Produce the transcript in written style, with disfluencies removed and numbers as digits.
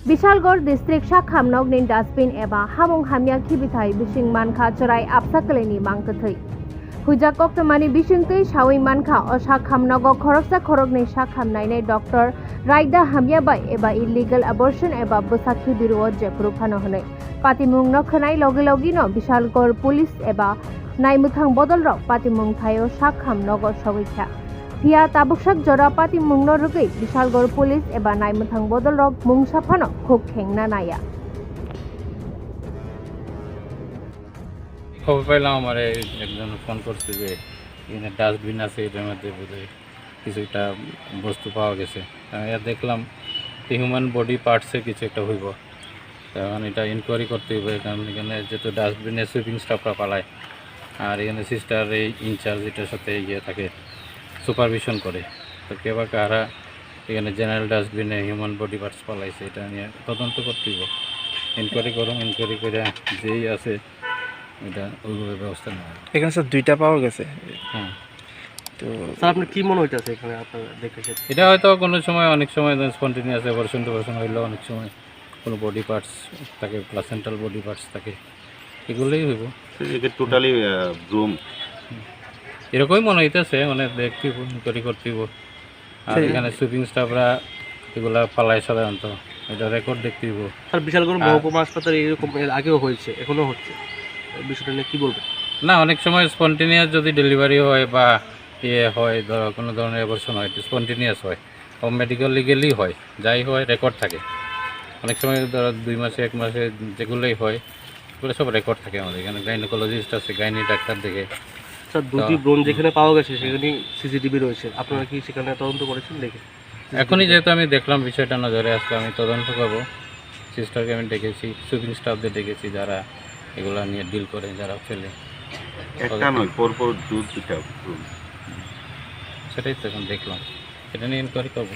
Bishalgarh district শাখামনগনি ডাস্টবিन एबा हामुं हामिया खिबिथाय बिसिं मानखा चराय आपसाकलेनि मांकथै हुजा कक्तमानि बिसिंतै सावै मानखा अ शाखामनग खरकसा खरकनै शाखामनायनै doctor रायदा हामिया bye एबा इलिगल अबॉर्शन एबा बोसाखि बिरुओ जेप्रुफानो हनै पातिमुं नखनाय लगे लगिनो बिशालगड़ पुलिस एबा नायमुथां बदलरक पातिमुं थायो शाखामनग सगैख्या Pia tabuksak jora pati mungno rugi Bishalgor Police eba naimutang bodol rok mung sapano khuk khengna naya. খবর পাইলাম আমার একজন ফোন করছে যে এখানে ডাস্টবিন আছে এটার মধ্যে বোধহয় কিছু একটা বস্তু পাওয়া গেছে দেখলাম হিউম্যান বডি পার্টসের কিছু একটা হইব তখন এটা ইনকোয়ারি করতে হইব কারণ এখানে যেহেতু ডাস্টবিনে সুইপিং স্টাফরা পালায় আর এখানে সিস্টার এই ইনচার্জ এটার সাথে ইয়ে থাকে সুপারভিশন করে তো কে বা কারা এখানে জেনারেল ডাস্টবিনে হিউম্যান বডি পার্টস পালাইছে এটা নিয়ে তদন্ত করতে হইব ইনকোয়ারি করুন ইনকোয়ারি করে যেই আছে এটা ওইভাবে ব্যবস্থা নেওয়া এখানে স্যার দুইটা পাওয়া গেছে। হ্যাঁ তো স্যার আপনার কি মনে হইতেছে এখানে আপনারা দেখেছেন? এটা হয়তো কোনো সময় অনেক সময় স্পন্টেনিয়াস অপারেশন টপারেশন হইলেও অনেক সময় কোনো বডি পার্টস থাকে প্লাসেন্টাল বডি পার্টস থাকে এগুলোই হইব টোটালি রুম এরকমই মনে হইতেছে মানে দেখতে ইনকোয়ারি করতেইব আর এখানে সুইপিং স্টাফরা এগুলা পালায় সাধারণত এটা রেকর্ড দেখতেইব। স্যার বিশালগড় মহকুমা হাসপাতালে এরকম এর আগেও হয়েছে এখনো হচ্ছে বিষয়টা নিয়ে কী বলবেন? না অনেক সময় স্পন্টেনিয়াস যদি ডেলিভারি হয় বা ইয়ে হয় ধরো কোনো ধরনের অপারেশন হয় স্পন্টেনিয়াস হয় ও মেডিকেল লিগেলি হয় যাই হয় রেকর্ড থাকে অনেক সময় ধরো 2 মাসে 1 মাসে যেগুলোই হয় এগুলো সব রেকর্ড থাকে আমাদের এখানে গাইনোকোলজিস্ট আছে গাইনি ডাক্তার দেখে। স্যার দুটি ব্রণ যেখানে পাওয়া গেছে সেখানে সিসিটিভি রয়েছে আপনারা কি সেখানে তদন্ত করেছেন দেখে? এখনই যেহেতু আমি দেখলাম বিষয়টা নজরে আসলে আমি তদন্ত করবো সিস্টারকে আমি ডেকেছি সুইপিং স্টাফদের ডেকেছি যারা এগুলো নিয়ে ডিল করে যারা ফেলে একটা নয় পরপর দুটা রুম সেটাই তো এখন দেখলাম এটা নিয়ে ইনকোয়ারি করবো।